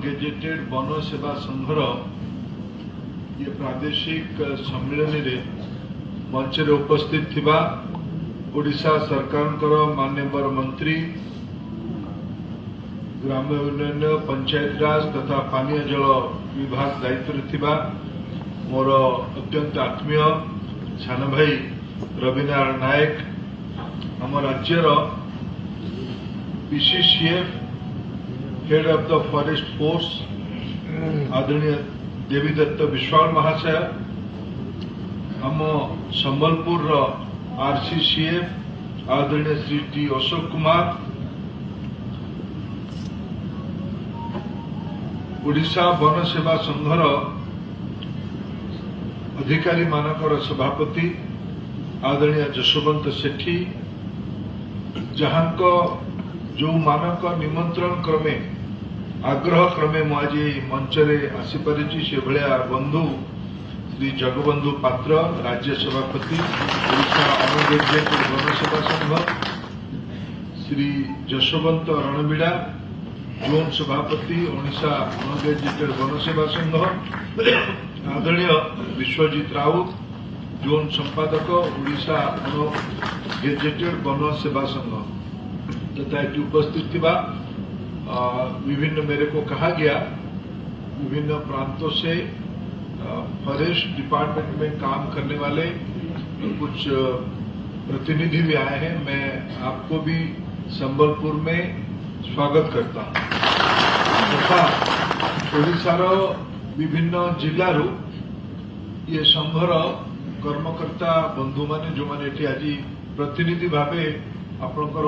Gazetted one सेवा संघर ये प्रादेशिक सम्मेलन रे मंच रे उपस्थित थिबा ओडिशा सरकार मान्यवर मंत्री ग्राम्य उन्नयन पंचायत राज तथा पानीय जल विभाग दायित्व थिबा मोर अत्यंत आत्मीय सान भाई रविनारायण नायक आम राज्यर PCCF head of the forest force आदरणीय देवीदत्त विश्वाल महाशय आम संबलपुर आरसीसीएफ आदरणीय श्री टी अशोक कुमार ओडिशा वन सेवा संघर अधिकारी मानकर सभापति आदरणीय जशवंत सेठी जहां जो मानक निमंत्रण क्रमे आग्रह क्रमे आज मंच आसीपारी से भाया बंधु श्री जगबंधु पात्र राज्य सभापति ओडिशा अनगेजेटेड वन सेवा संघ श्री जशवंत रणबीड़ा जोन सभापति ओडिशा अनगेजेटेड वन सेवा संघ आदरणीय विश्वजीत राउत जोन संपादक ओडिशा अनगेजेटेड वन सेवा संघ तथा ये उपस्थित थिबा विभिन्न मेरे को कहा गया विभिन्न प्रांतों से फॉरेस्ट डिपार्टमेंट में काम करने वाले कुछ प्रतिनिधि भी आए हैं। मैं आपको भी संबलपुर में स्वागत करता हूं तथा ओडिशार विभिन्न जिल्लारू ये संघर कर्मकर्ता बंधु माने जो माने एठी आज प्रतिनिधि भावे आपनकर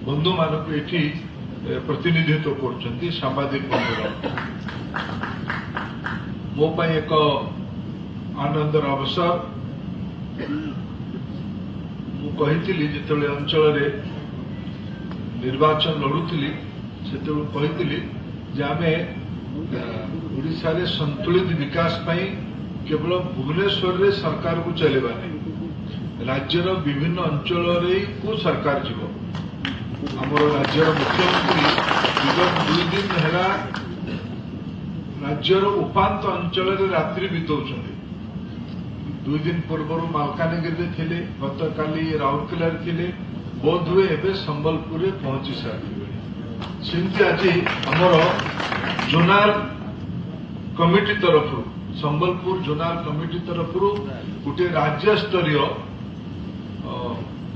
बंधु मानक एठी प्रतिनिधित्व करछन्ती सांबादिक बंधु मो पाई एक आनंदर अवसर मु कहिथिली जेतले अंचल रे निर्वाचन लड़ुथिली सेतले कहिथिली जे आमे ओडिशा रे संतुलित विकास पाई केवल भुवनेश्वर रे सरकार को चलेबा नहीं राज्यर विभिन्न अंचल रे को सरकार जीव आमर राज्यर मुख्यमंत्री विगत 2 दिन है राज्यर उपांत अंचल रे रात्रि बिताउछन्ति 2 दिन पूर्व मालकानगिरी थे गत काली राउरकेला थे बोध हुए एवं संबलपुर पहुंची सारी सेमती आज आमर जोनाल कमिटी तरफ संबलपुर जोनाल कमिटी तरफ गोटे राज्य स्तरीय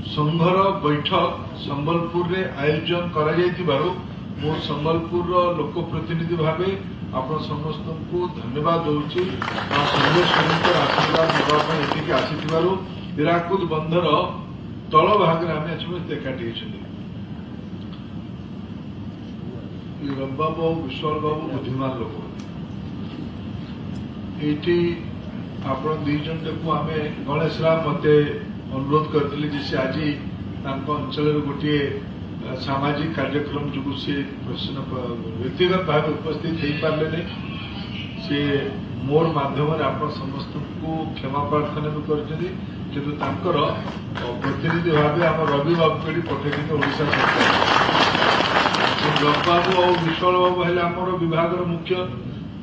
संघर बैठक संबलपुर रे आयोजन करा जायतिबारु मो संबलपुर लोक प्रतिनिधि भावे आप समस्त को धन्यवाद दूची आशीर्वाद नापी आसीथिबारु हिराकुद बंधर तल भाग में आम समस्त एकाठी रविबाबू विश्वाल बाबू बुद्धिमान लोक ये आप दीजन को आम गणेश राम मत अनुरोध करते से आज अंचल गोटे सामाजिक कार्यक्रम जो सी प्रश्न व्यक्तिगत भाव उपस्थित हो पारे नहीं से मोर माध्यम आप समस्त को क्षमा प्रार्थना भी कर प्रतिनिधि भाव आम रवि बाबू कड़ी पठे ओडिशा सरकार रवि बाबू और विश्वाल बाबू है आमर विभाग मुख्य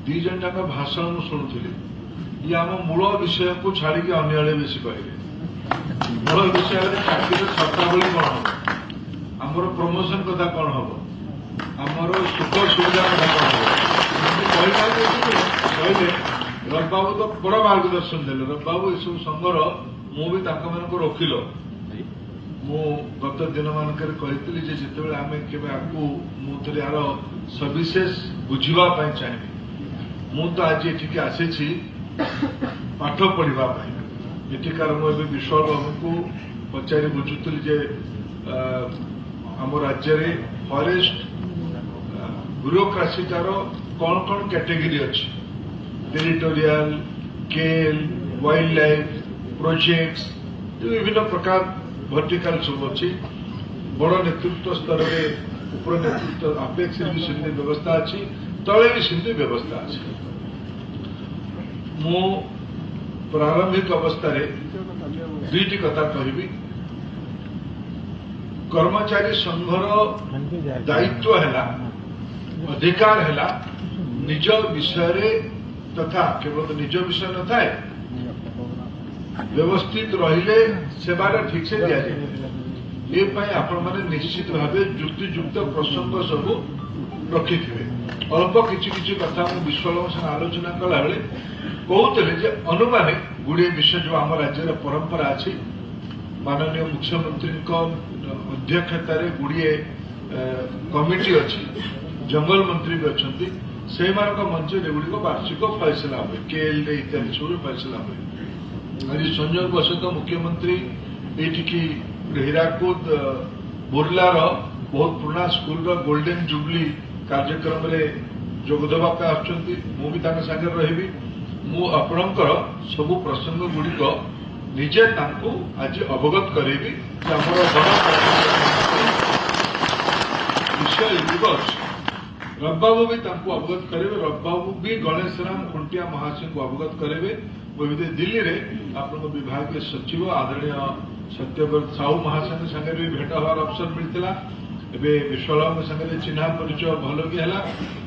दीजन जाक भाषण मुझे शुणुली ये आम मूल विषय को छाड़ी अन्य बेसी कहले मूल विषय चाकरी शर्तावली कौन हम आमर प्रमोशन कथा कौन हम आमर सुख सुविधा कथा कौन हम कहले रविबाबू तो बड़ मार्गदर्शन देले रविबाबू ये सब संघर मु रखिल मु गत दिन मानक कही जिते आम के यार सविशेष बुझापी चाहिए मु तो आज ये आसी पाठ पढ़ापी एठिकार मुझे विश्वाल बाबू को पचारि बुझुली जे आम राज्य में फॉरेस्ट ब्यूरोक्रासीटार कौन कौन कैटेगरी अच्छी टेरिटोरियल केल वाइल्ड लाइफ प्रोजेक्ट्स विभिन्न प्रकार वर्टिकल सब अच्छी बड़ नेतृत्व स्तर में उपर नेतृत्व अपेक्ष भी सेमती व्यवस्था अच्छी तले भी सेमती व्यवस्था अच्छी मु प्रारंभिक अवस्था दुईटी कथा कहबी कर्मचारी संघर दायित्व है अधिकार है निज विषय तथा केवल निज विषय न थाए व्यवस्थित रहिले सेवार ठीक से दि जाए आपण मैंने निश्चित भाव युक्तियुक्त प्रसंग सब रखी अल्प किसी कथा विश्वलोक से आलोचना कला बेले कहते अनुमानिक गुड़े विषय जो आम राज्य परंपरा अच्छी माननीय मुख्यमंत्री अध्यक्षता गुड़िए कमिटी अच्छी जंगल मंत्री भी अच्छा से मंच गुड़िक वार्षिक फैसला हुए केएल इत्यादि सब फैसला हुए आज संजय बसत मुख्यमंत्री ये हीराकुद बुर्लार बहुत पुराना स्कूल गोल्डन जुबली कार्यक्रम जोगदेवा भी सागर रही मु आपणकर सब प्रसंग गुड़िक निजे आज अवगत करेबी विषय दिवस रबाबू भी अवगत करेंगे रबाबू भी गणेश राम खुंटिया महाशय को अवगत करेंगे दिल्ली में आप विभाग सचिव आदरणीय सत्यव्रत साहू महाशय संगे भी भेट हवार अवसर मिलता विश्वलाम संगे चिन्हा परिचय भल भी है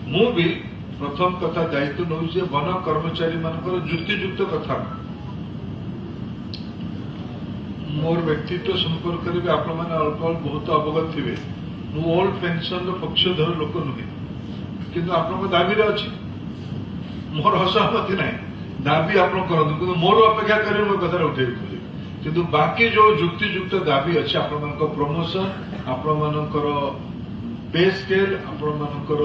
मु भी प्रथम कथा दायित्व नौ वन कर्मचारी मान युक्तियुक्त कथा मोर व्यक्तित्व संपर्क में आप अल्प अल्प बहुत अवगत थे मु ओल्ड पेंशन पक्षधर लोक नुहे किंतु आप दाबी अच्छी मोर असहमति ना दाबी आप करूँ मोर अपेक्षा कर कथा उठे किंतु बाकी जो युक्तियुक्त दाबी अच्छी आपण प्रमोशन आपणकर पे स्केल आपणकर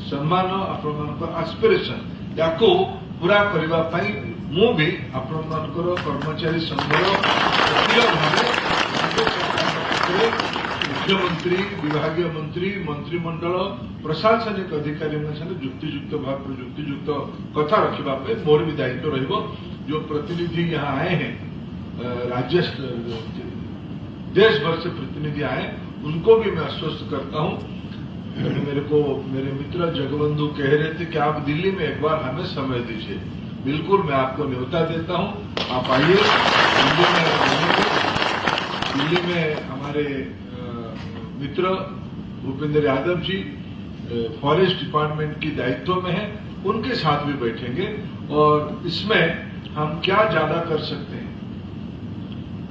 सम्मान आपणकर आस्पिरेशन या पूरा करने मु भी आपणकर कर्मचारी संघर मुख्यमंत्री विभागीय मंत्री मंत्रिमंडल प्रशासनिक अधिकारी युक्तियुक्त भाव युक्तियुक्त कथा रखापी मोर भी दायित्व रहिबो जो प्रतिनिधि यहाँ आए हैं राज्य देश भर से प्रतिनिधि आए उनको भी मैं आश्वस्त करता हूं मेरे मित्र जगबंधु कह रहे थे कि आप दिल्ली में एक बार हमें समय दीजिए बिल्कुल मैं आपको न्योता देता हूं आप आइए दिल्ली में हमारे मित्र भूपेंद्र यादव जी फॉरेस्ट डिपार्टमेंट की दायित्व में है उनके साथ भी बैठेंगे और इसमें हम क्या ज्यादा कर सकते हैं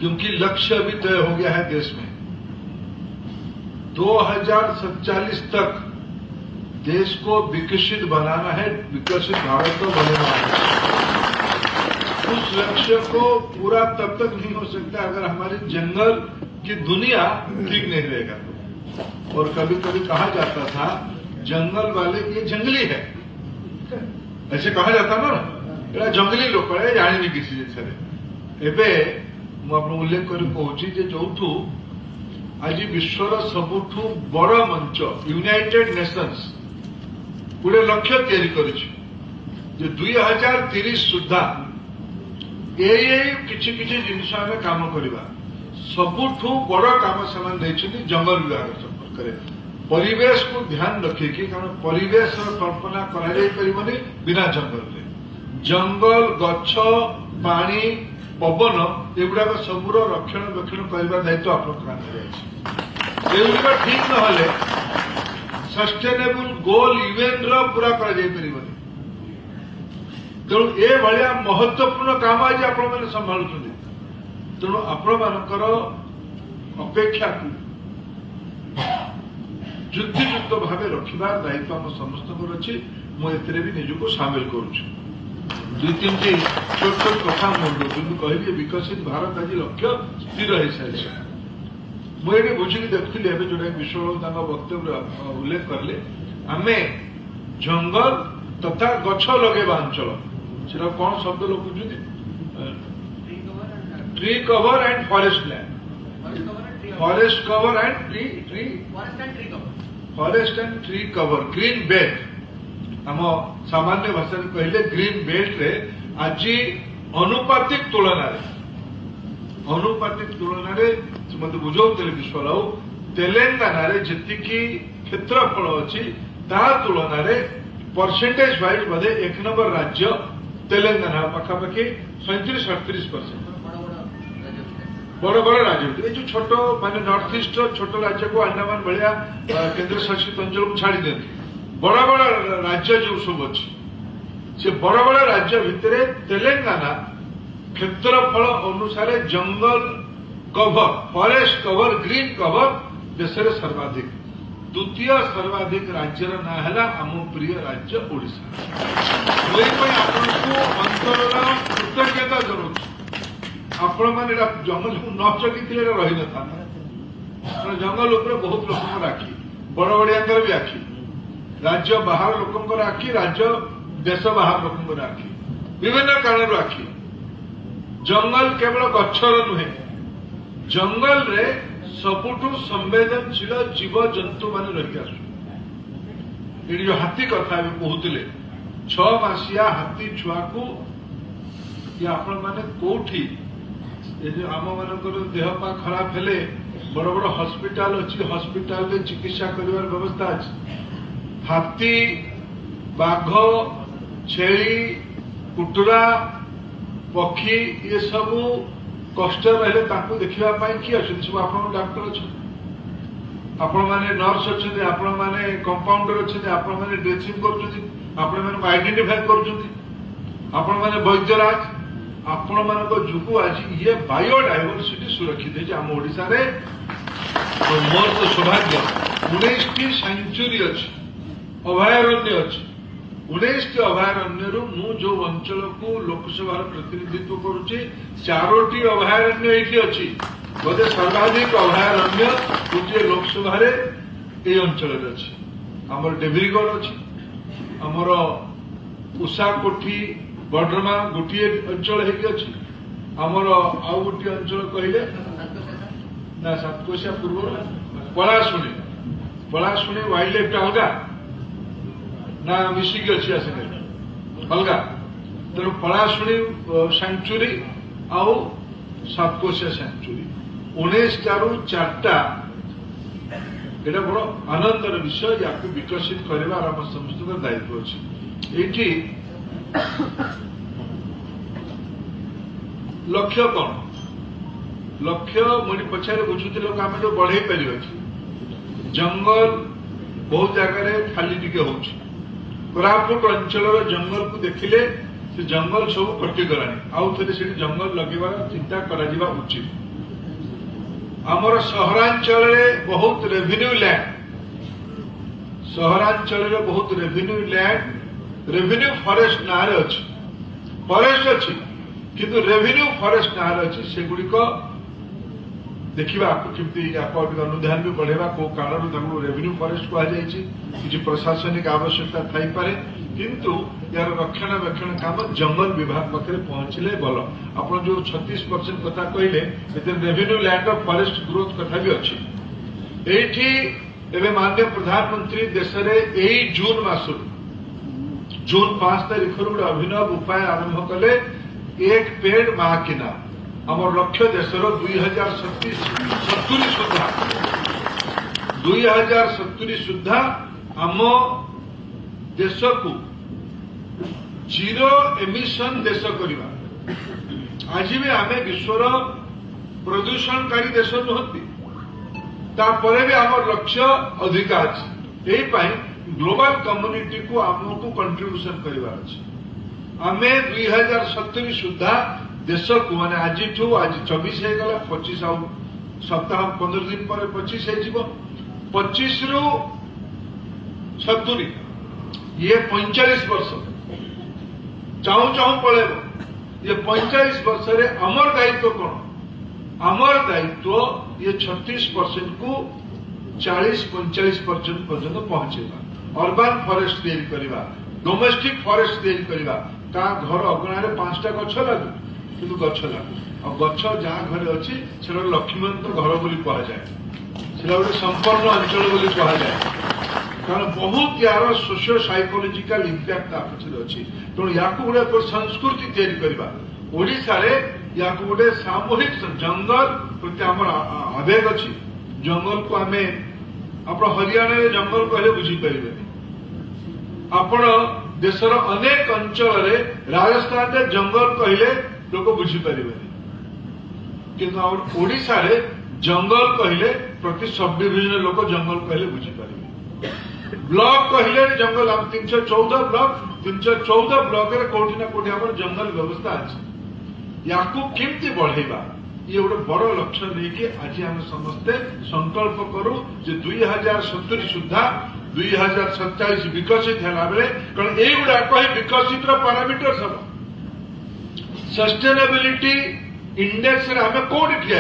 क्योंकि लक्ष्य अभी तय हो गया है देश में 2047 तक देश को विकसित बनाना है विकसित भारत को बनाना है उस लक्ष्य को पूरा तब तक नहीं हो सकता अगर हमारी जंगल की दुनिया ठीक नहीं रहेगा और कभी कभी कहा जाता था जंगल वाले ये जंगली है ऐसे कहा जाता ना जंगली लोक जानी किसी जिस उल्लेख कर जो आज विश्वर सबुठू बड़ मंच यूनाइटेड नेशंस गोटे लक्ष्य तैयारी कर 2030 सुधा किसी जिनस आम कम करवा सबुठू बड़ कम से जंगल विभाग संपर्क परिवेश को ध्यान रखिकी कारण परिवेश कल्पना कर बिना जंगल गछ पानी पवन एगुड़ाक सबूर रक्षण बेक्षण करने दायित्व आपगुड़ा ठीक ना सस्टेनेबल गोल यूएन पूरा कर तेणु ए भाया महत्वपूर्ण काम आज आप संभालुं तेणु आपणकर अपेक्षा को युक्तियुक्त भाव रखा दायित्व आम समस्त अच्छी मुझे भी निजक सामिल करुच्छी दुई तीन छोट छोट कथा मुझे कहली विकसित भारत आज लक्ष्य स्थिर हो सारी मुझे बुझिकी देखुली जो विश्व वक्तव्य उल्लेख कले आम जंगल तथा गछ लगेवा अंचल से कौन शब्द लोग tree cover and forest land forest cover and forest and tree cover green belt आम सामान्य भाषा कहले ग्रीन बेल्ट रे आज अनुपातिक तुलन मत बुझाऊे विश्वलाउ तेलंगाना रे जी क्षेत्रफल अच्छी तुलन परसेंटेज वाइज बोधे 1 नंबर राज्य तेलंगाना पाखापाखि 37-38% बड़ बड़ राज्य जो छोट माने नॉर्थ ईस्ट छोट राज्य को अंडमान भाया केंद्र शासित अंचल को छाड़ी दिखती बड़ बड़ राज्य जो सब अच्छी से बड़ बड़ राज्य भितर तेलंगाना क्षेत्रफल अनुसार जंगल cover forest cover green cover देश में सर्वाधिक द्वितीय सर्वाधिक राज्यर ना है आम प्रिय राज्य ओडिशा आपको अंतर कृतज्ञता जनाऊँ आपण मैंने जंगल न जगी रही न था जंगल उपर बहुत लोक आखि बड़ बड़िया भी आखि राज्य बाहर लोक आखि राज्य देश बाहर लोक आखि विभिन्न कारण आखि जंगल केवल गच्छर नुहे जंगल रे सबुठु संवेदनशील जीव जंतु मान रही आसु ये जो हाथी कथा कहते 6 मासिया हाथी छुआ को आपण मैंने कोठी आम मान देह पा खराब हेले बड़ बड़ हॉस्पिटल अच्छी हॉस्पिटल में चिकित्सा कर व्यवस्था अच्छी हाथी बाघ छेली कुटुरा पक्षी ये सब कष्ट रहे देखा किए अच्छे सब आप डाक्टर अच्छा आपण मैंने नर्स अच्छा आपण मैंने कंपाउंडर अच्छा आपण मैंने ड्रेसिंग कर आइडेंटिफाई कर वैद्यराज आपण मान जो आज ये बायोडाइवर्सिटी सुरक्षित है आम ओडिशा रे मोर तो सौभाग्य 19टी सेंचुरी अच्छी अभयारण्य अच्छी 19टी अभयारण्य मु जो अंचल को लोकसभा प्रतिनिधित्व करुच्ची 4टी अभयारण्य ये अच्छी बोधे सर्वाधिक अभयारण्य गोटे लोकसभा ये अंचल अच्छी आमर डेब्रीगढ़ अच्छी आमर उषा कोठी बड्रमा गोटे अंचल अच्छी आमर आउ गोटे अंचल कहले ना सातकोशिया पूर्व पलाशुणी वाइल्ड लाइफ अलग ना मिसिकी अच्छी आस अलग तेणु पलाशुणी सेंचुरी आउ सातकोशिया सेंचुरी 19टारू 4टा एटा बड़ आनंदर विषय या विकसित करवार आम समस्त दायित्व अच्छी ये लक्ष्य कौन लक्ष्य मुझे पचारे बुझुते लोग आम जो बढ़े पार जंगल बहुत जगह खाली टिके हो कोरापुट अंचल जंगल को देखिले से जंगल सब कटिगला आउ थे से जंगल लगेबार चिंता करा उचित आमर सहरांचल बहुत रेवेन्यू लैंड सहरांचल बहुत रेवेन्यू लैंड रेवेन्यू फॉरेस्ट ना अच्छी फॉरेस्ट अच्छी किंतु रेवेन्यू फॉरेस्ट ना अच्छी से गुड़िक देखा केमती अनुधान भी बढ़ेगा कौ कारण रेवेन्यू फॉरेस्ट कहुई कि प्रशासनिक आवश्यकता थाईपे किंतु यार रक्षणाबेक्षण काम जंगल विभाग पाखे पहुंचले भल आप जो 36% कथा कहले revenue land of forest growth कथा भी अच्छी एवं माननीय प्रधानमंत्री देश में जून मास जून 5 तारीख गोटे अभिनव उपाय आरंभ कले एक पेड़ माँ की नाम आम लक्ष्य देशर 2070 सुधा आम देश को जीरो एमिशन देश करवा आज भी आम विश्वर प्रदूषणकारी देश नुहति तापर भी आम लक्ष्य अधिक अच्छी यही ग्लोबल कम्युनिटी को आमको कंट्रीब्यूशन करवार अच्छे आम 2070 सुधा देश को माने आज 24 हो गला 25 आउ सप्ताह 15 दिन पर 25 हो 25 रु 70 ये 45 वर्ष चाहू चाहू पड़ेब ये 45 वर्ष रे अमर दायित्व कौन अमर दायित्व ये 36% को 40-45% पर्यंत पहुंचेगा अर्बान फॉरेस्ट तैयारी करवा डोमेस्टिक फॉरेस्ट तैयारी करवा का घर अगणारे 5टा गछ लागू किंतु गछ लागू और गछ जहाँ घरे अच्छी से लक्ष्मीवंत घर बोली कहुए से गोटे संपन्न अंचल बोली कहुए कारण बहुत यार सोशियो साइकोलोजिकल इम्पैक्ट पछरे अच्छी तेणु या गोटे संस्कृति तैयारी करवा ओडिशा रे या गोटे सामूहिक जंगल प्रति आम आवेग अच्छी जंगल को आम आप हरियाणा जंगल कहले बुझीपारे आपण देशर अनेक अंचल राजस्थान रे जंगल कहले लोक बुझीपारे किंतु ओडिशा रे जंगल कहले प्रति सब डिविजन लोक जंगल कहले बुझीपारे ब्लॉक कहले जंगल हम 314 ब्लॉक 314 ब्लॉक रे कोठी ना कोठी हमर जंगल व्यवस्था अछि याकू केमती बढ़ेबा ये गोटे बड़ लक्ष्य लेके आज हम समस्ते संकल्प करूं जे 2070 सुधा 2047 विकसित है बेले कारण ये गुड़ाक विकसित पारामीटर सब सस्टेनेबिलिटी इंडेक्स रे हमें कोड ठिया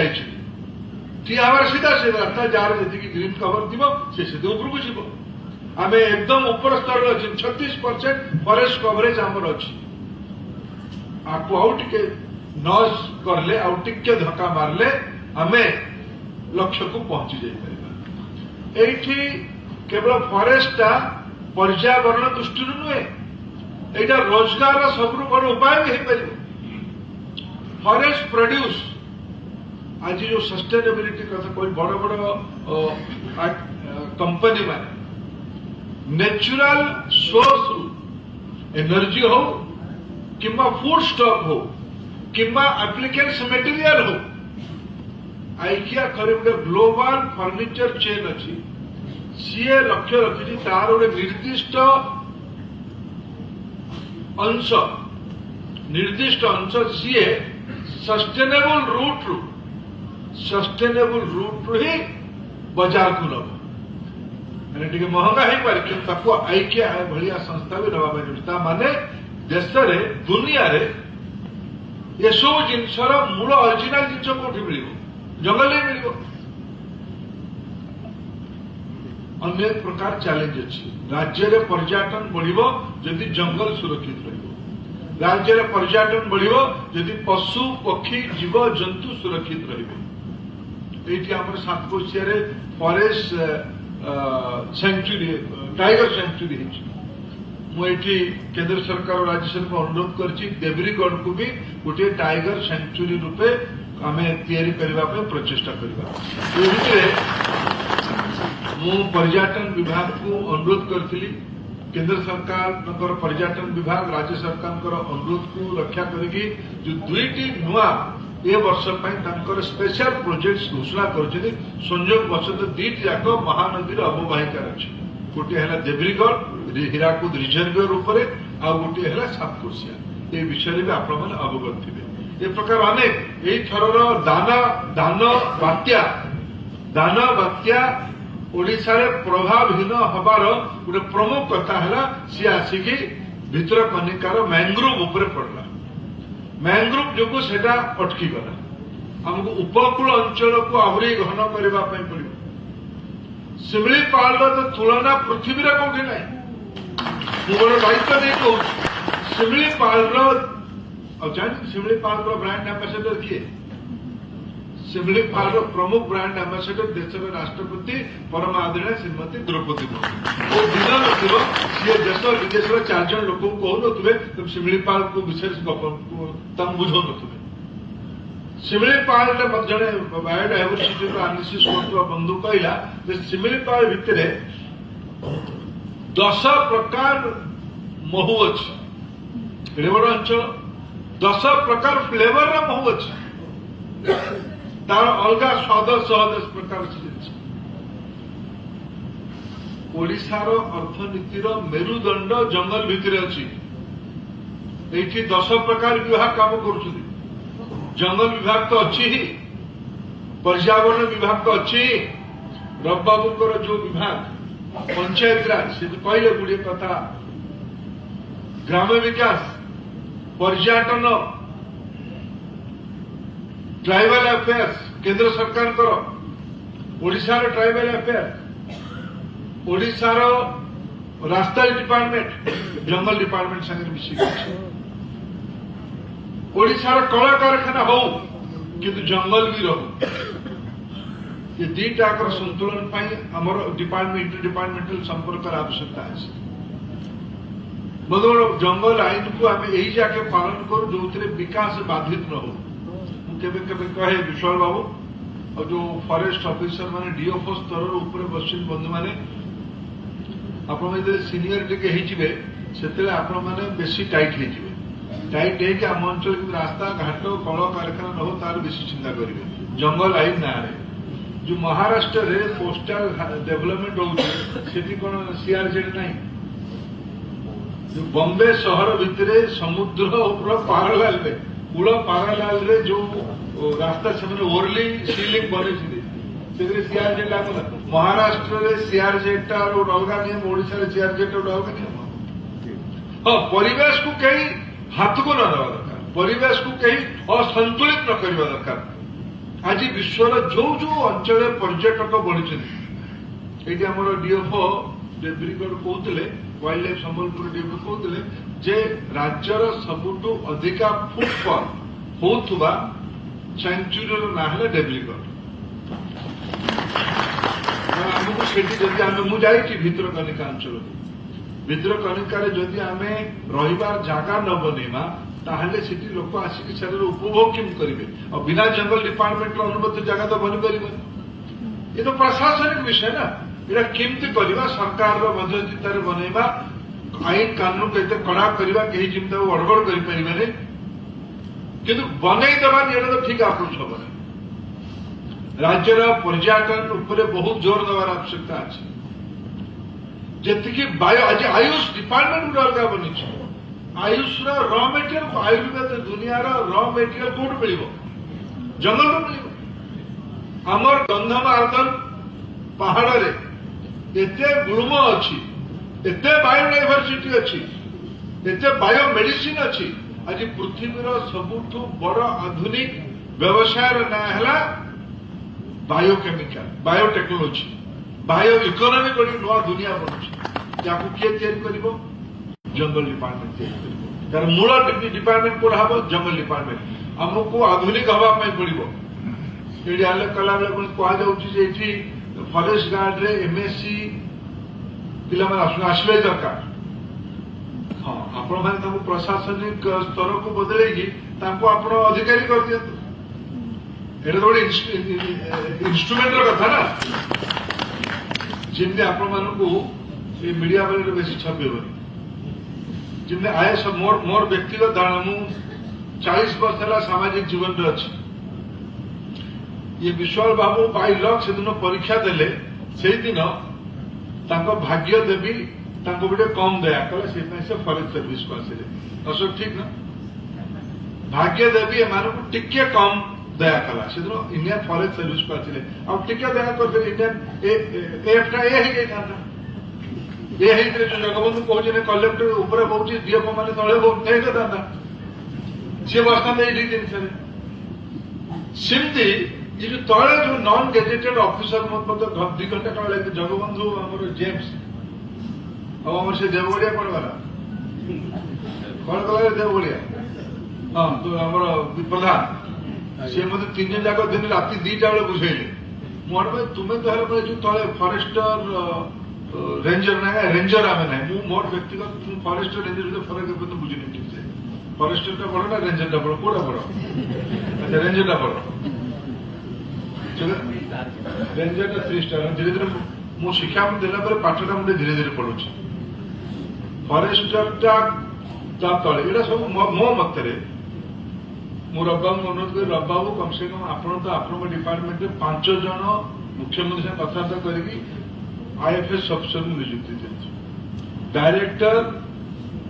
हमारा सीधा सीधा रास्ता जार जी ग्रीन कवर थी से सीधे ऊपर को जीव आम एकदम ऊपर स्तर अच्छे 36% फॉरेस्ट कवरेज आमर अच्छी आपको आउ टे नॉइज करले आउ टिके धक्का मारले आमे लक्ष्य को पहुंची जाई एठी केवल फॉरेस्टा पर्यावरण दृष्टि नुहे एटा रोजगार सबरु बड़ उपाय भी हो फॉरेस्ट प्रोड्यूस आज जो सस्टेनेबिलिटी कथा कोई बड़ बड़ कंपनी माने नेचुरल सोर्स एनर्जी हो किंबा फूड स्टॉक हो किंबा एप्लिकेंट्स मटेरियल हो आइकिया करे गोटे ग्लोबल फर्निचर चेन अच्छी सीए लक्ष्य रखी तार गोटे निर्दिष्ट अंश सीए सस्टेनेबल रूट रू ही बाजार को नब मैंने महंगा हो पारे कि आइकिया भाया संस्था भी नवा माने देश दुनिया रे ये सब जिनसर मूल ओरिजिनल जिनस कौटी मिल जंगल ही मिल अनेक प्रकार चैलेंज अच्छी राज्य में पर्यटन बढ़ जदि जंगल सुरक्षित रहिबो राज्य में पर्यटन बढ़ जदि पशु पक्षी जीव जंतु सुरक्षित रहिबे एठी हमर सातकोशिया रे फॉरेस्ट सेंचुरी टाइगर सेंचुरी है मुझे केंद्र सरकार और राज्य सरकार अनुरोध करछि देवरीगढ़ को भी गोटे टाइगर सेंचुरी रूपे आम तैयारी करने प्रचेषा करवा मु पर्यटन विभाग को अनुरोध करी केंद्र सरकार पर्यटन विभाग राज्य सरकार अनुरोध को रक्षा करके जो दुईटी नुआ ए वर्ष स्पेशल प्रोजेक्ट घोषणा कर संयोग बसत दीट जाक महानदी अववाहिका अच्छी गोटे है देवरीगढ़ हीराकुद रिजर्वियर उपरे आ गोटे है सातकोशिया ये विषय भी आप अवगत थे ये प्रकार अनेक यही थर दान बात्या ओडिशा रे प्रभावहीन हबार गोटे प्रमुख कथा है सी आसिकी भितर कनिकार मैंग्रोव उपरे पड़ला मैंग्रोव जो सेटा अटकी गला हमको उपकूल अंचल को आहरी घन करने पड़ो शिमिलीपाल तो तुलना पृथ्वी रे कौटी ना गोटे दायित्व नहीं कहूँ शिमिलीपाल शिमिलीपाल ब्रांड एम्बासेडर किए शिमिलीपाल प्रमुख ब्रांड एम्बासेडर देश राष्ट्रपति परम आदरणीय श्रीमती द्रौपदी मुर्मू दिन नथिबो सी देश विदेश 4 जन लोक कहून तुम शिमिलीपाल को विशेष तम बुझो नुवे शिमिलीपाल जड़े बायोडाइवर्सिटी आनालिसिस कर बंधु कहला शिमिलीपाल भितर 10 प्रकार महू अच्छी एडे बड़ अंचल 10 प्रकार फ्लेवर महू अच्छी तार अलग स्वाद सह 10 प्रकार ओडिशार अर्थनीतिर मेरुदंड जंगल भितर अच्छी ये 10 प्रकार विभाग काम कर जंगल विभाग तो अच्छी ही पर्यावरण विभाग तो अच्छी ही रब बाबू जो विभाग पंचायत राज से कहले गुड़े कथा ग्राम विकास पर्यटन ट्राइबल अफेयर्स केंद्र सरकार ओडिशार ट्राइबल अफेयर ओडिशार रास्ता डिपार्टमेंट जंगल डिपार्टमेंट संगे मिसिक ओडिशार कला कारखाना हो किंतु जंगल भी रहो ये दीटाकर संतुलन आमर डिपार्टमेंटल संपर्क आवश्यकता है बदल जंगल आईन को आम यही जाके पालन करूँ जो विकास बाधित न हो केवे कहे विशाल बाबू और जो फॉरेस्ट ऑफिसर माने डीएफओ स्तर ऊपर बस बंधु मैंने आप सीनियर से आपण मैंने बेसी टाइट हो टाइट है कि आम अंचल रास्ता घाट कल कारखाना न हो तार बेसी चिंता करेंगे जंगल आईन ना जो महाराष्ट्र रे पोस्टल डेवलपमेंट होती कौन सीआरजेड नहीं जो बॉम्बे शहर भितर समुद्र पारालाल रे कूल पारालाल रे जो रास्ता से ओरली सीलिंग बने सीआरजेड लागला महाराष्ट्र रे सीआरजेड टा अलग नियम ओडिशा रे सीआरजेड टा अलग नियम हाँ परिवेश को कहीं हाथ को न देवा दरकार परिवेश को कहीं असंतुलित न करवा दरकार आज विश्वर जो जो अंचल पर्यटक बढ़ी ये आम डीएफओ देब्रिगढ़ कहते वाइल्ड लाइफ संबलपुर डीएफओ कहते जे राज्यर सबुठु अधिका फुटफल होउथुबा सेंचुरी ना है देब्रिगढ़ आमको सेठी जदि आम मु जाइछि भितरकनिका अंचल भितरकनिकार जदि आमे रहिबार जागा न बनेमा ताहले सेठी लोक आसिक सेटर उपभोग किम करिवे और बिना जंगल डिपार्टमेंट रो अनुमति जगह तो बन परिबे ये तो प्रशासनिक विषय ना एरा केमती करबा सरकार रो मध्यस्थिता रे बनेबा आईन कानून केते कड़ा करबा केही चिंता गड़बड़ करि परिबे ने किंतु बनै दबा ये तो ठीक अप्रोच होबा राज्यर पर्यटन उपरे बहुत जोर देवार आवश्यकता अछि जेति कि बायो आज आयुष डिपार्टमेंट गुडा अलगा बनी आयुष रॉ मेटेरियल आयुर्वेद दुनिया रॉ मेटेरियल कौट मिल जंगल मिल आमर गंधमार्दन पहाड़ रे एते गुल्म अच्छी एते बायोडाइवर्सिटी अच्छी एते बायोमेडिसिन अच्छी आज पृथ्वीर सबुठु बड़ आधुनिक व्यवसाय ना है बायोकेमिकल बायोटेक्नोलोजी बायो इकोनॉमी गोटे नुआ दुनिया बनୁଛି ଯାକୁ କିଏ ତିଆରି କରିବ जंगल डिपार्टमेंट तार मूल डिपार्टमेंट कोड़ा हम जंगल डिपार्टमेंट आमको आधुनिक हवा पड़ो ये कला बेले कहुच्छी फरेस्ट गार्ड रे एमएससी पिला आसवे दरकार हाँ आपण मैंने प्रशासनिक स्तर को बदल अधिकारी कर दिखाँ ये गोटे इन्स्ट्रुमेंट कथा ना जमी आपण मानू मीडिया बेले बेसी छपेबनी जिम्मे आए सब मोर व्यक्तिगत धारणा मु 40 वर्ष है सामाजिक जीवन रे अच्छी ये विश्वाल बाबू बाई लक से दिन परीक्षा देले से दिन भाग्य देवी गोटे कम दया कले से फरेस्ट सर्विस को आसिले अशोक ठीक ना भाग्य देवी एम टिके कम दया कला से दिन इंडियन फरेस्ट सर्विस को आसिले आ टिके दया कर इंडियन एफटा ए ही गई ये जो जगबंधु कहते कलेक्टर ऊपर बहुत डीएफओ मैंने तले बहुत नहीं था सी बसता जिनस सेमती ये जो तले जो नॉन गेजेटेड ऑफिसर मत 2 घंटा काल लगे जगबंधु आम जेम्स अब से देवगड़िया कौन गला कौन गला देवगड़िया हाँ तो आम प्रधान सी मत 3 दिन जाक दिन राति 2टा बेले बुझेले मुझे तुम्हें तो जो तले फरेस्टर रेंजर ना रेंजर आम ना मोर व्यक्तिगत फरेस्टर रेंजर फरक बुझे ठीक से फरेस्टर टा बड़ ना रेंजर टा बड़ कोड़ा बड़ अच्छा रेंजर टा बड़ रेंजर टा 3 स्टार धीरे धीरे मो शिक्षा में देला पर पाठटा मुझे धीरे धीरे पढ़ुछि फरेस्टर टा तले एटा सब मो मत रे मो रब्बाबू अनुरोध कर रब्बाबू कम से कम आपण तो आपण डिपार्टमेंट 5 जन मुख्यमंत्री से कथबार्ता करी आईएफएस अफिसर नियुक्ति डायरेक्टर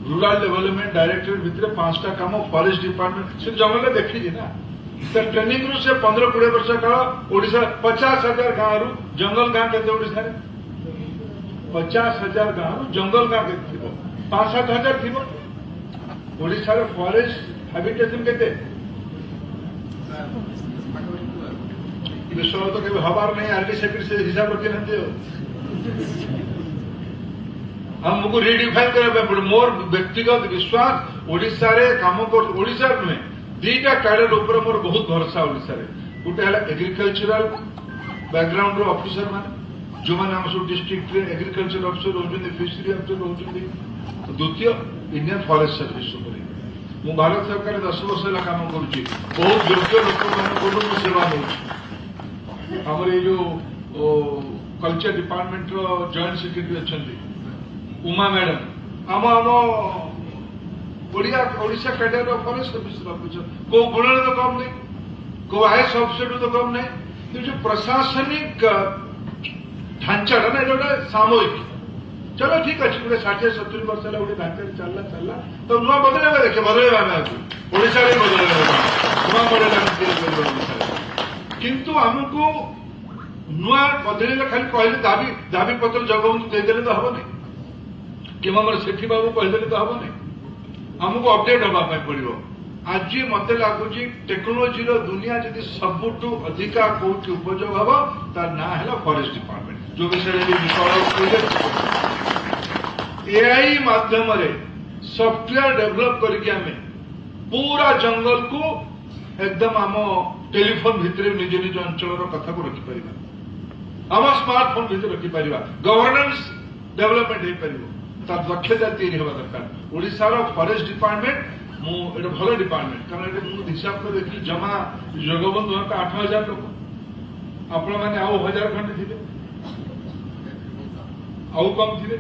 रूरल डेवलपमेंट डायरेक्टर भितर 5टा काम फॉरेस्ट डिपार्टमेंट से जंगल देखी ना ट्रेनिंग रु से 15-20 वर्ष काल ओडिशा 50,000 गाँव जंगल गाँ के 50,000 गाँव जंगल गाँ के 5-7 हजार थी ओडिशा फॉरेस्ट हैबिटेशन के विश्व तो कभी हबार नहीं आरडी सेक्रेटरी से हिसाब रखे ना हमको रिडिफाइन करने पड़े मोर व्यक्तिगत विश्वास ओडिशा रे काम कर ओडिशा नुहे 2टा कैडर ऊपर मोर बहुत भरोसा ओडिशा रे गोटे है एग्रीकल्चरल बैकग्राउंड रो ऑफिसर माने जो माने हम सब डिस्ट्रिक्ट रे एग्रीकल्चर ऑफिसर होजन फिशरी ऑफिसर होजन द्वितीय इंडियन फॉरेस्ट सर्विस ऊपर मु भारत सरकार 10 वर्ष ला काम करूची बहुत योग्य लोक मान को सेवा होची हमर ये जो कल्चर डिपार्टमेंट रो जॉइंट सेक्रेटरी अच्छी उमा मैडम आम ओडिशा कैडर फॉरेस्ट ऑफिसर को गुण तो कम नहीं को आईएएस ऑफिसर तो कम नहीं जो प्रशासनिक ढांचाटा ना ये सामूहिक चलो ठीक अच्छे गोटे 60-70 वर्ष है गोटे ढांचा चलला तो नुआ बदल देखे बदल ओडिशा बदल नुआ मॉडल किंतु आमको नुआ बदल खाली कहले दाबी पत्र जगबंधु देदेले तो हम नहीं कि सेठी बाबू कहीदेले तो हम नहीं आमको अपडेट हाँपाई पड़ो आज मत लगुच टेक्नोलोजी दुनिया जदि सबुठू अधिका कौटी उपयोग हम तार ना है फॉरेस्ट डिपार्टमेंट जो विषय एआई माध्यम सॉफ्टवेयर डेवलप करके आम पूरा जंगल को एकदम आम टेलीफोन भितर निज निज अंचल कथा को रखिपर आम स्मार्टफोन भितर रखिपर गवर्नेंस डेवलपमेंट हो पार तार दक्षता तैयारी हवा दरकार ओडिशार फॉरेस्ट डिपार्टमेंट मुझे भल डिपार्टमेंट कारण मुझे हिसाब कर देखिए जमा जगबंधु 8,000 लोक आपण मैंने आउ 1000 खंडे थे आउ कम थे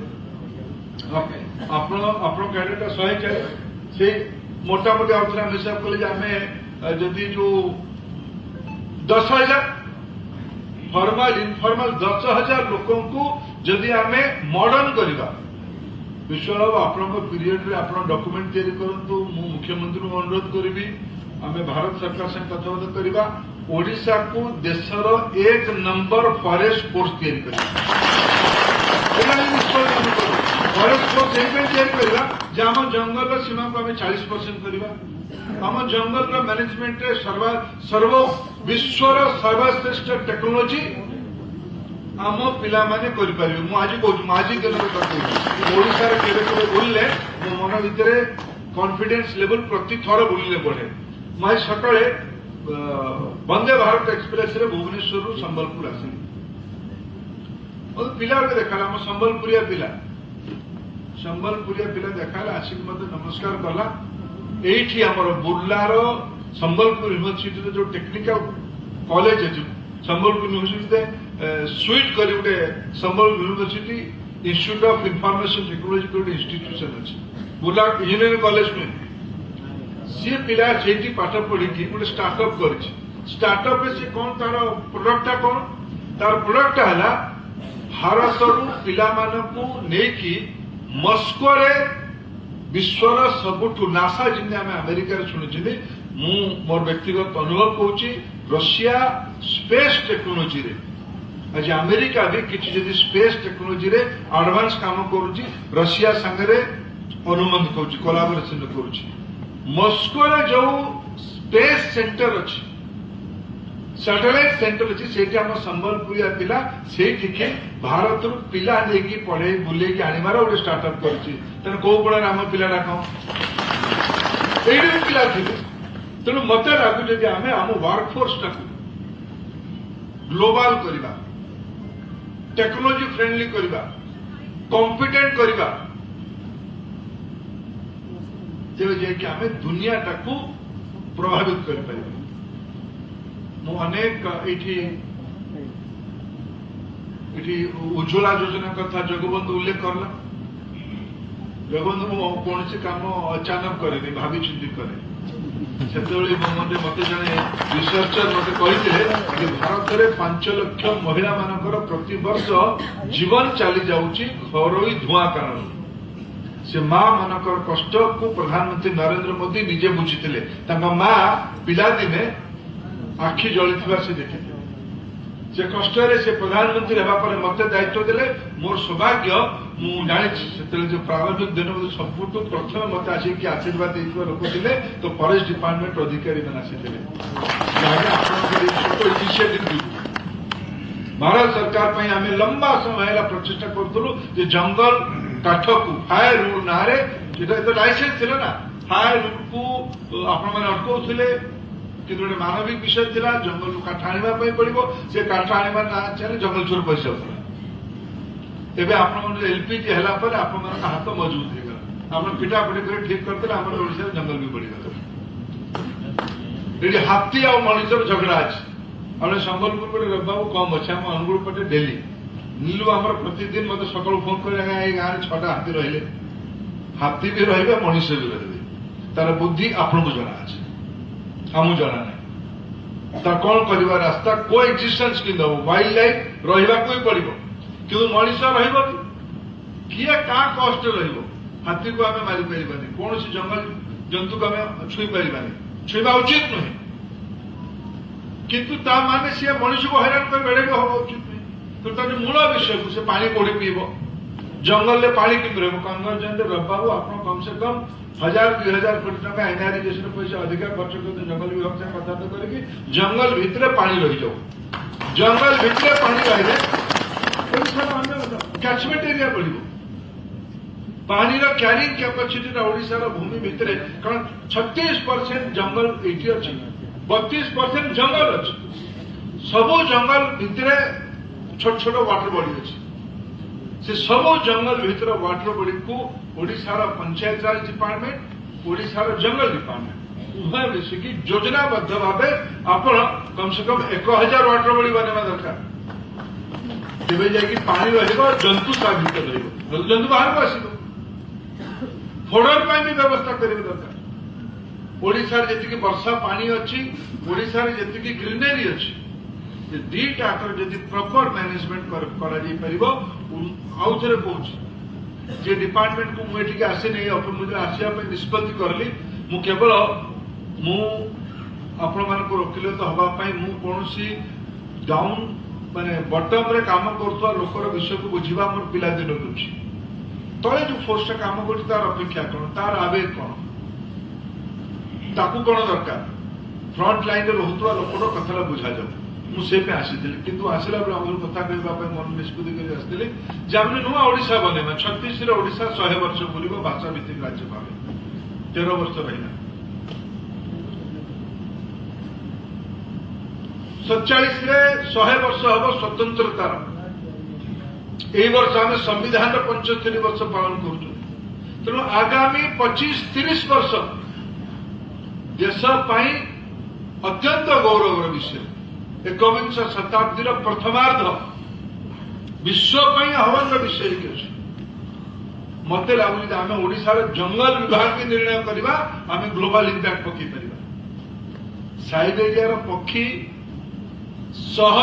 आप कैडेट 104 से मोटामोटी आम हिसाब कले आम जदि जो 10,000 फॉर्मल इनफॉर्मल 10,000 लोक जदि आम मॉडर्न करवा विश्वास बाबू आपण पीरियड रे आप डॉक्यूमेंट तैयारी करंतु मु मुख्यमंत्री को अनुरोध करी आम भारत सरकार से कथबार्ता करवा ओडिशा को देशर 1 नंबर फॉरेस्ट फोर्स तैयारी करवा फॉरेस्ट फोर्स तैयारी करवा जे आम जंगल सीमा को आम 40% करवा आम जंगल मैनेजमेंट सर्व विश्वर सर्वश्रेष्ठ टेक्नोलोजी आम पिला माने करि परिबे मु आज कहू आज दिन ओडिशार केबे केबे बोलले मो मन भितर कॉन्फिडेंस लेवल प्रति थर बोलले बढ़े मैं सकाळे वंदे भारत एक्सप्रेस रे भुवनेश्वर रु संबलपुर आसी पिला देखा आम संबलपुरिया पिला देखा आसिक मत नमस्कार कला एठी हमर बुर्लार संबलपुर यूनिवर्सिटी जो टेक्निकल कॉलेज अछि संबलपुर यूनिवर्सिटी स्वीट कर Sambalpur university institute of information technology गोटे इंस्टीट्यूशन अच्छे बुर्ला इंजीनियरिंग कॉलेज में सी पिला से पाठ पढ़ी गोटे स्टार्टअप कर स्टार्टअप से कौन तार प्रोडक्टा कौन तार प्रोडक्टा है भारत पिला नहीं मस्को रे विश्वर सबुठू नासा जिन आम अमेरिका शुणी मोर व्यक्तिगत अनुभव कहूँ रशिया स्पेस टेक्नोलॉजी रे आज अमेरिका भी किसी जदि स्पेस टेक्नोलॉजी रे एडवांस काम करुची रशिया संगे अनुबंध करुची कोलाबोरेशन करुची मस्को रे जो स्पेस सेंटर अच्छी सैटेलाइट सेंटर अच्छी से संबलपुरिया पिला से भारत पिला नहीं पढ़े बुले आनिबार गोटे स्टार्टअप करुची कौ गुण आम पिलाटा कौन ये पिला थे तेणु मत लगुच आम आम वर्कफोर्स टाक ग्लोबाल करवा टेक्नोलॉजी फ्रेंडली करवा कॉम्पिटेंट करवा तेज जाकि आम दुनिया टाकू प्रभावित कर अनेक उज्ज्वला योजना कथा जगबंधु उल्लेख करला जगबंधु कौन काम अचानक करे भावी चिंती करे से मत जड़े रिसर्चर मत कही भारत में 5 लाख महिला मानकर प्रति वर्ष जीवन चली जाऊँगी घरोई धुआं कारण से माँ मानकर कष्ट को प्रधानमंत्री नरेंद्र मोदी निजे बुझी माँ पिला दिने आखि जली से देखी से कष्ट से प्रधानमंत्री होगा मत दायित्व देले मोर सौभाग्य मुझे जो प्रारंभिक दिन सबुठ प्रथम मत आसिक आशीर्वाद लोक थे तो फॉरेस्ट डिपार्टमेंट अधिकारी मैंने आसी भारत सरकार आम लंबा समय प्रचेषा करूँ जंगल काठ को फायर रूल ना लाइसेंस थे ना फायर रूल को आपण मैंने अटकाउले कि गोटे मानविक विषय था जंगल काठ आने पड़ो से काठ आने ना चाहिए जंगल चोर पैसा एवं आप एलपीजी है हाथ मजबूत हो गला आप पिटापिटी कर ठीक करते जंगल भी बढ़ीगला ये हाथी आ मनुष्य झगड़ा अच्छे आम संबलपुर पटे रविबाबू कम अच्छे आम अनुगुल पटे डेली नीलू आम प्रतिदिन मत सका फोन कर गाँव में 6टा हाथी रही हाथी भी रे मनुष्य भी रे तार बुद्धि आपन को जना अच्छे आम जना ना कौन करवा रास्ता को एक्जिस्टेंस कि वाइल्ड लाइफ रही पड़ो कि मनीष किए क्या कष्ट हाथी को आम मारी पारानी कौन जंगल जंतु को आम छुई पारानी छुआ उचित नुहे किंतु माने सी मनीष को हैरान कर बेड़े हवा उचित नुहे तो तार मूल विषय को पानी कोड़ी पीब जंगल में पानी कि कन्वर्जन रबाबू आप कम से कम 1000-2000 कोटी टका एनआरइजेशन पैसा अधिक खर्च करते जंगल विभाग से कथबार्ता करके जंगल भितर पानी रही जाऊ जंगल भितर पानी रही कैचमेंट एरिया बढ़ पानी क्यारिंग कैपेसिटी ओडिशार भूमि भितर कारण 36% जंगल ये अच्छी 32% जंगल अच्छी सबू जंगल भितर छोट छोट वाटर बॉडी अच्छी से सबू जंगल भितर वाटर बॉडी को ओडिशार पंचायत राज डिपार्टमेंट ओडिशार जंगल डिपार्टमेंट उभय मिसिकी योजनाबद्ध भाव आपण कम से कम 1000 वाटर बॉडी बनवा दरकार तेज जाकि पानी रंतु ता भर जंतु बाहर को आस फोडर भी व्यवस्था करने दरकार ओडिशार जी वर्षा पानी अच्छी ओडिशार जी ग्रीनरी अच्छी दीटा जब प्रॉपर मैनेजमेंट आउ थे कौन जे डिपार्टमेंट को मुझे आसनी मुझे आसवा निष्पत्ति करली मु केवल मु आपण मान रोकिले तो हवापाई मु कौन डाउन माने बटम रे काम करता लोकर विषय को बुझा मोर पिला दिन रुचि तले जो फोर्स काम कर तार अपेक्षा कौन तार आवेग कौन ताकू कौन दरकार फ्रंट लाइन रोकवा लोकर कथा बुझा जाऊ मुझे आसी किंतु आसला बेले आम कथा कहवाई मन निष्पत्ति कर आसती जे आम नुआ ओडिशा बनवा 36 ओडिशा 100 वर्ष बुल भाषा भित्तिक राज्य भाव 13 वर्ष रहा 47 100 वर्ष हम स्वतंत्रतार यही वर्ष आम संविधान 75 वर्ष पालन कर तेणु आगामी 25-30 वर्ष देश अत्यंत गौरवर विषय एकविंश शताब्दी प्रथमार्ध विश्व हवन विषय अच्छे मत लगुच आम ओडिशार जंगल विभाग की निर्णय करवा आम ग्लोबल इंपैक्ट पकई पार साइबेरिया पक्षी शह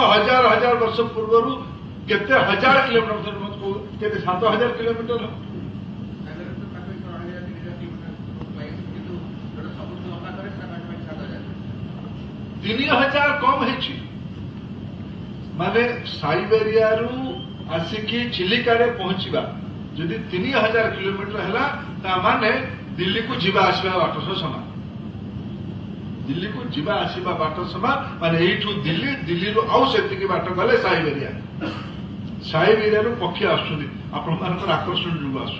हजार वर्ष पूर्व केते 1000 किलोमीटर 7000 किलोमीटर 3000 कम है माने साइबेरिया आसिकी चिलिका पहुंचवा जदि 3000 किलोमीटर है माने दिल्ली को जीवा आसवा बाट समान दिल्ली को जीवा आसवा बाट समान माने यू दिल्ली दिल्ली आउ से बाट गले साइबेरिया पक्षी आसकर आकर्षण जो आस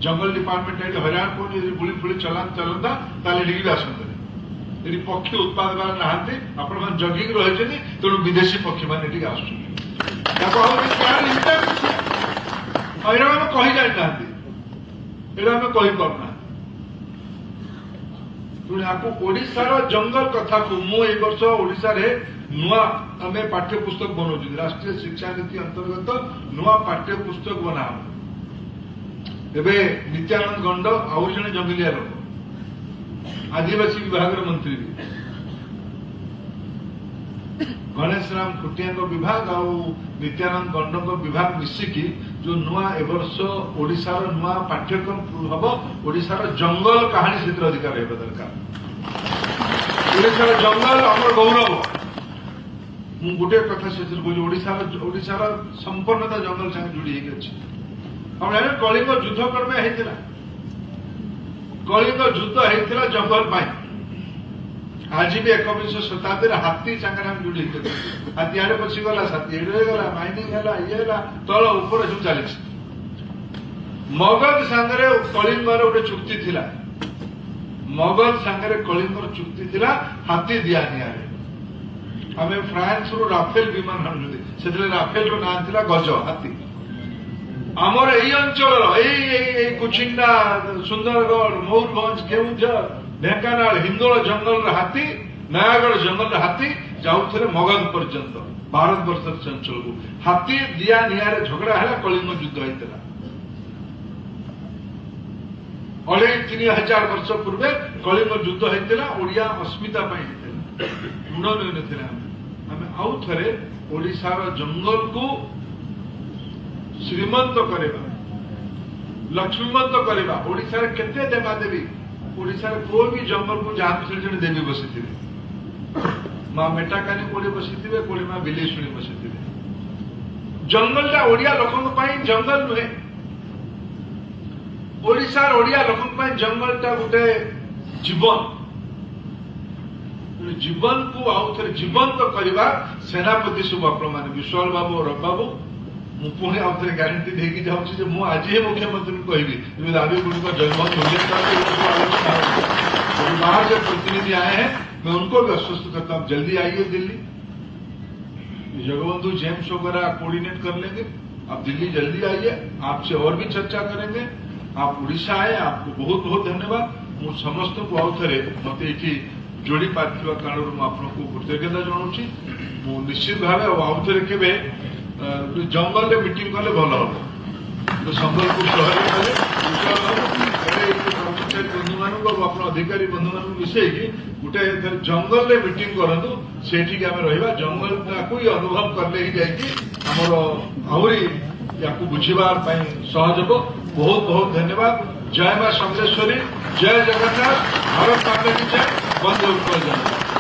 जंगल डिपार्टमेंट हैरान को गुड़ी फुड़ी चलता भी आसते ये पक्षी उत्पादक नहांती आपण मान जगिंग रही तेणु विदेशी पक्षी मैंने आम कही जाना यहाँ आम कही पारना तेणु ओडिशार जंगल कथा को मुझे वर्ष ओडिशा नुआ आम पाठ्यपुस्तक बनाऊ राष्ट्रीय शिक्षा नीति अंतर्गत नुआ पाठ्यपुस्तक बना एवं नित्यानंद गंड आउ जड़े जंगलिया लोक आदिवासी विभाग मंत्री गणेश राम खुटिया विभाग आ नित्यानंद गंड विभाग मिसिकी जो नुआ एवर्ष ओडिशार नुआ पाठ्यक्रम हम ओडिशार जंगल कहानी क्षेत्र अधिकार रहा दरकार ओडिशार जंगल आम गौरव मु गोटे कथा से ओडिशार संपन्नता जंगल संगे जोड़ी अच्छी कलिंग युद्ध कर्मे होता कलिंग युद्ध होता जंगल आज भी 21 शताब्दी हाथी सागर हम जोड़ी हाथी आड़े पशिगला हाथी एडगला माइनिंग ये तल ऊपर सब चली मगध सांगे कलिंगर गोटे चुक्ति थिला मगध सांगे कलिंगर चुक्ति थिला हाथी दिया नियारे आम फ्रांस रु राफेल विमान आनुते से राफेल ना था गज हाथी आमर यही अंचल कुचिंडा सुंदरगढ़ मयूरभंज केउझर ढेंकानाल हिंदोल जंगल हाथी नयागढ़ जंगल हाथी जाऊे मगध पर्यंत भारत वर्ष अंचल को हाथी दिया निआरे झगड़ा है कलिंग युद्ध होता 2500 वर्ष पूर्व कलिंग युद्ध होता ओडिया अस्मिता होता ऋण नहीं आम आउ थे ओडिशार जंगल को श्रीमंत करवा लक्ष्मीमंत करवा ओडिशार केते देवादेवी ओडिशार कोई भी जंगल को जाते जड़े देवी बसी माँ मेटाकानी कोड़े बसी कोड़े माँ बिलेशुणी बसी जंगलटा ओडिया लोकों जंगल नुहे ओडिशार ओडिया लोकों जंगलटा गोटे जीवन जीवन को आउ थे जीवंत करवा सेनापति सब आपण मैंने विश्वाल बाबू और बाबू मुझे आउ थे ग्यारंटी देकी जाऊँगी मुझे आज ही मुख्यमंत्री को कहबी दाबी गुड़िक जयमत बाहर से प्रतिनिधि आए हैं मैं उनको भी आश्वस्त करता हूँ जल्दी आइए दिल्ली जगबंधु जेम्स वगैरह कोऑर्डिनेट कर लेंगे आप दिल्ली जल्दी आइए आपसे और भी चर्चा करेंगे आप उड़ीसा आए आपको बहुत बहुत धन्यवाद मु समस्त को आउ थे मत ये जोड़ी पार्थिव कारण आपको कृतज्ञता जनाऊँ निश्चित भाव आउ थे के जंगल मीटिंग कले भल हम संबलपुर सहर कर्मचारी बंधु मान अधिकारी बंधु मान मिसेकी गोटे जंगल मीटिंग करूँ से रहा जंगल को ही अनुभव कले ही जामर आहरी या बुझार सहज हो बहुत बहुत धन्यवाद जय मां समलेश्वरी जय जगन्नाथ भारत माता की जय वंदे उत्कल जय।